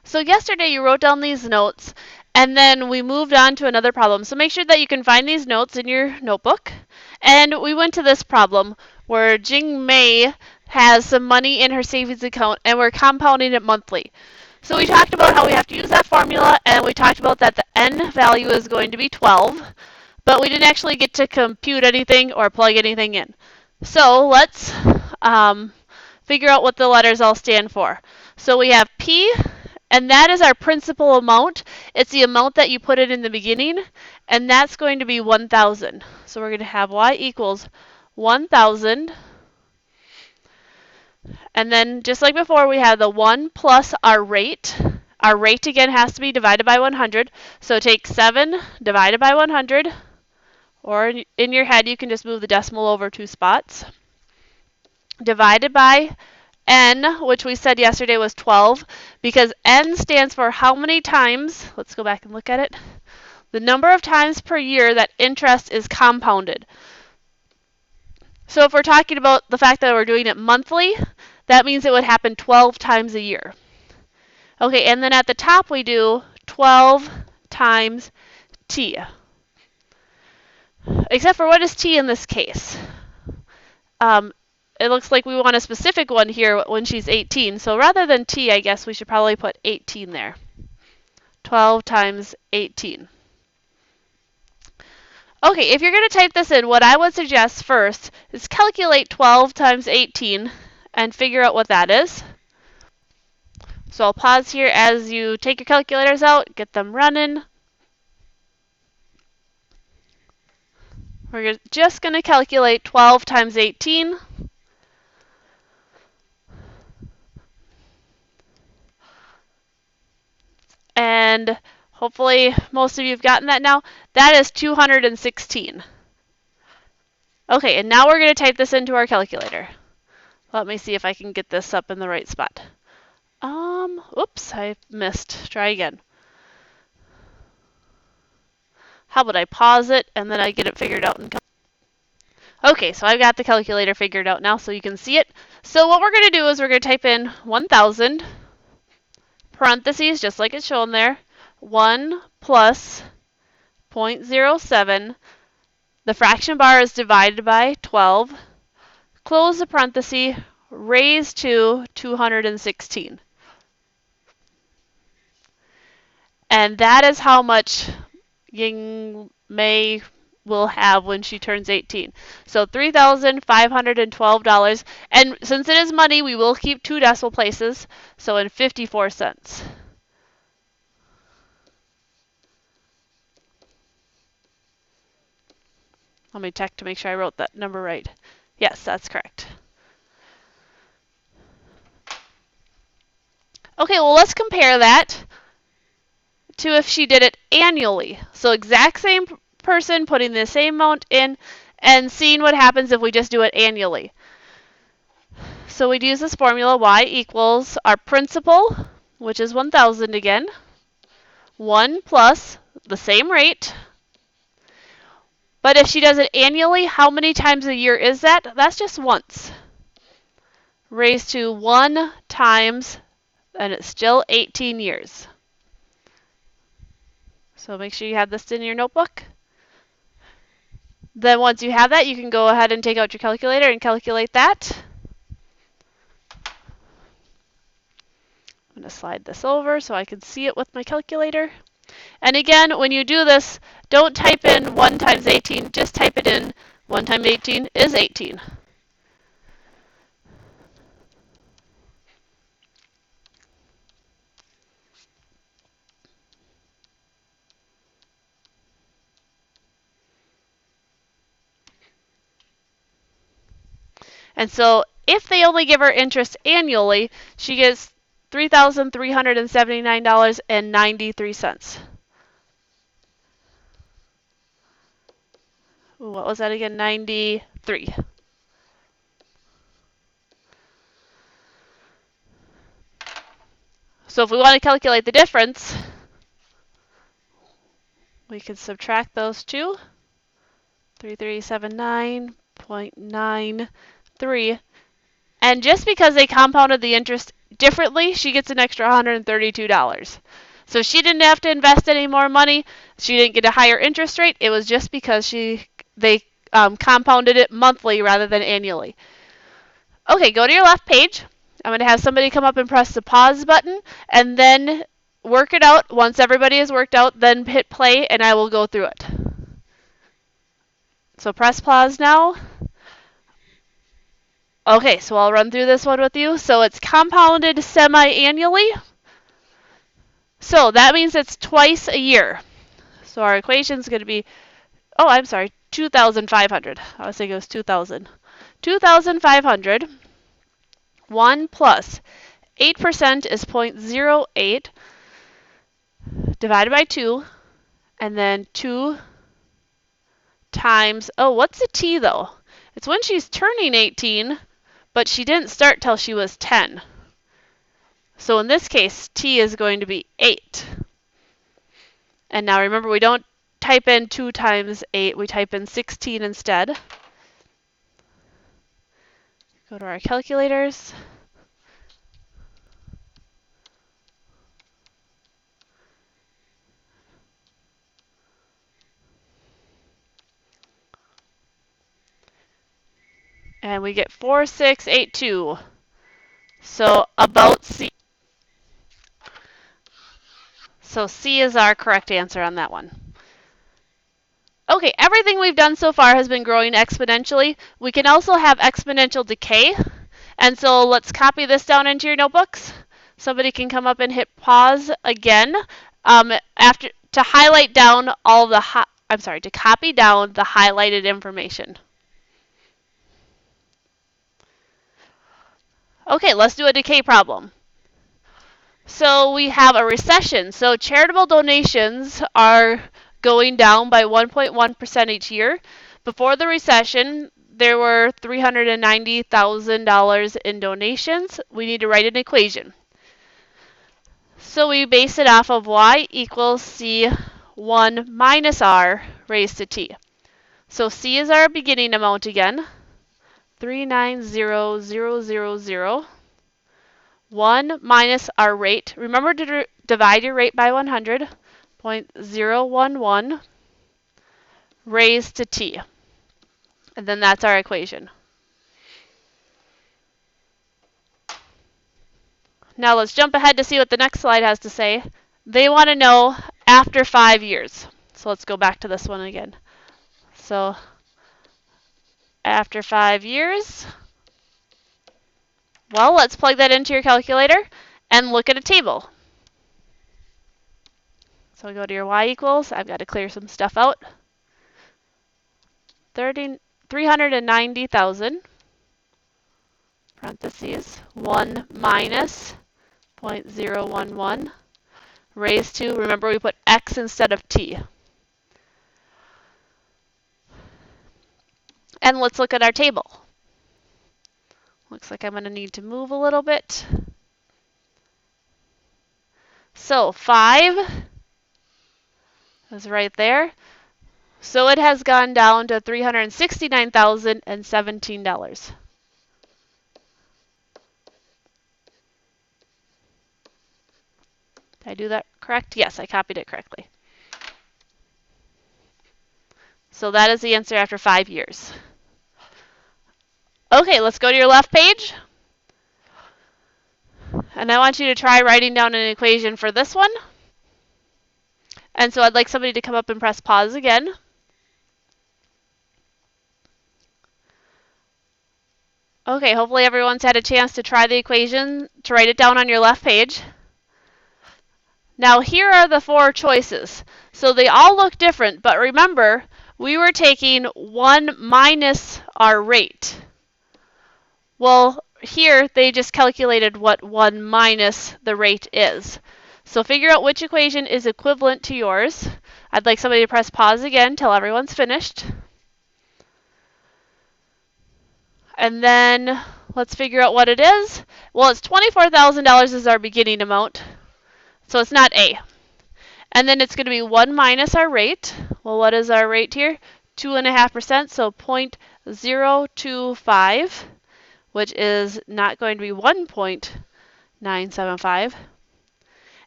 So yesterday you wrote down these notes, and then we moved on to another problem. So make sure that you can find these notes in your notebook. And we went to this problem where Jing Mei has some money in her savings account, and we're compounding it monthly. So we talked about how we have to use that formula, and we talked about that the n value is going to be 12, but we didn't actually get to compute anything or plug anything in. So let's figure out what the letters all stand for. So we have P, and that is our principal amount. It's the amount that you put in the beginning, and that's going to be 1,000. So we're going to have y equals 1,000. And then just like before, we have the 1 plus our rate. Our rate again has to be divided by 100. So take 7 divided by 100. Or in your head, you can just move the decimal over 2 spots. Divided by n, which we said yesterday was 12, because n stands for how many times, let's go back and look at it, the number of times per year that interest is compounded. So if we're talking about the fact that we're doing it monthly, that means it would happen 12 times a year. Okay, and then at the top we do 12 times t. Except for what is t in this case? It looks like we want a specific one here when she's 18. So rather than t, I guess we should probably put 18 there. 12 times 18. Okay, if you're going to type this in, what I would suggest first is calculate 12 times 18 and figure out what that is. So I'll pause here as you take your calculators out, get them running. We're just going to calculate 12 times 18. And hopefully most of you have gotten that now. That is 216. Okay, and now we're going to type this into our calculator. Let me see if I can get this up in the right spot. Oops, I missed. Try again. How about I pause it and then I get it figured out? Okay, so I've got the calculator figured out now so you can see it. So what we're going to do is we're going to type in 1,000, parentheses, just like it's shown there, 1 plus 0.07. The fraction bar is divided by 12. Close the parenthesis, raised to 216. And that is how much Ying Mei will have when she turns 18. So $3,512. And since it is money, we will keep 2 decimal places. So in 54 cents. Let me check to make sure I wrote that number right. Yes, that's correct. Okay, well, let's compare that to if she did it annually. So exact same person putting the same amount in and seeing what happens if we just do it annually. So we'd use this formula, y equals our principal, which is 1,000 again, 1 plus the same rate. But if she does it annually, how many times a year is that? That's just once. Raised to 1 times, and it's still 18 years. So make sure you have this in your notebook. Then once you have that, you can go ahead and take out your calculator and calculate that. I'm going to slide this over so I can see it with my calculator. And again, when you do this, don't type in 1 times 18, just type it in 1 times 18 is 18. And so if they only give her interest annually, she gets $3,379.93. What was that again? 93. So if we want to calculate the difference, we can subtract those two. 3379.93. And just because they compounded the interest differently, she gets an extra $132. So she didn't have to invest any more money. She didn't get a higher interest rate. It was just because they compounded it monthly rather than annually. Okay, go to your left page. I'm going to have somebody come up and press the pause button and then work it out. Once everybody has worked out, then hit play and I will go through it. So press pause now. Okay, so I'll run through this one with you. So it's compounded semi-annually. So that means it's twice a year. So our equation is going to be, oh, I'm sorry, 2,500. I was thinking it was 2,000. 2,500. 1 plus 8% is 0.08 divided by 2. And then 2 times, oh, what's the t though? It's when she's turning 18, but she didn't start till she was 10. So in this case, t is going to be 8. And now remember, we don't type in 2 times 8, we type in 16 instead. Go to our calculators. And we get 4682. So about C. So C is our correct answer on that one. Okay, everything we've done so far has been growing exponentially. We can also have exponential decay. And so let's copy this down into your notebooks. Somebody can come up and hit pause again to highlight down all the to copy down the highlighted information. Okay, let's do a decay problem. So we have a recession. So charitable donations are going down by 1.1% each year. Before the recession, there were $390,000 in donations. We need to write an equation. So we base it off of y equals C1 minus r raised to t. So C is our beginning amount again, 390,000. 1 minus our rate. Remember to divide your rate by 100. 0.011 raised to t. And then that's our equation. Now let's jump ahead to see what the next slide has to say. They want to know after 5 years. So let's go back to this one again. So after 5 years, well, let's plug that into your calculator and look at a table. So go to your y equals. I've got to clear some stuff out. 390,000 parentheses 1 minus 0.011 raised to, remember we put x instead of t. And let's look at our table. Looks like I'm going to need to move a little bit. So 5 is right there. So it has gone down to $369,017. Did I do that correct? Yes, I copied it correctly. So that is the answer after 5 years. Okay, let's go to your left page. And I want you to try writing down an equation for this one. And so I'd like somebody to come up and press pause again. Okay, hopefully everyone's had a chance to try the equation, to write it down on your left page. Now here are the 4 choices. So they all look different, but remember, we were taking 1 minus our rate. Well, here they just calculated what 1 minus the rate is. So figure out which equation is equivalent to yours. I'd like somebody to press pause again until everyone's finished. And then let's figure out what it is. Well, it's $24,000 is our beginning amount. So it's not A. And then it's going to be 1 minus our rate. Well, what is our rate here? 2.5%, so 0.025, which is not going to be 1.9, 975.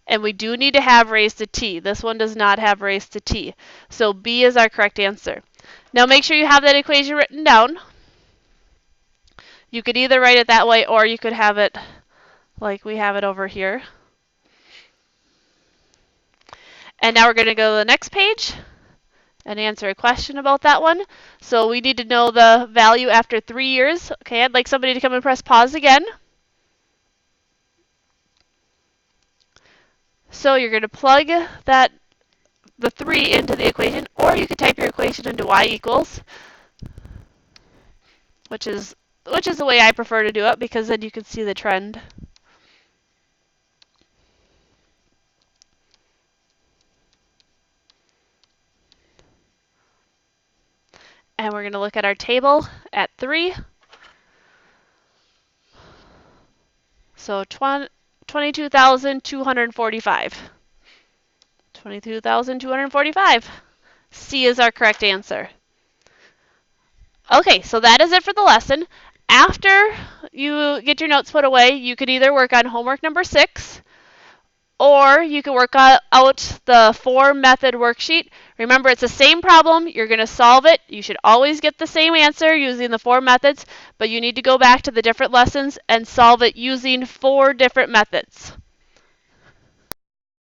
And we do need to have raised to t. This one does not have raised to t. So B is our correct answer. Now make sure you have that equation written down. You could either write it that way or you could have it like we have it over here. And now we're going to go to the next page and answer a question about that one. So we need to know the value after 3 years. Okay, I'd like somebody to come and press pause again. So you're going to plug the 3 into the equation, or you could type your equation into y equals, which is the way I prefer to do it because then you can see the trend. And we're going to look at our table at 3. So 22,245. 22,245. C is our correct answer. Okay, so that is it for the lesson. After you get your notes put away, you could either work on homework number 6, or you can work out the 4-method worksheet. Remember, it's the same problem. You're going to solve it. You should always get the same answer using the 4 methods, but you need to go back to the different lessons and solve it using 4 different methods.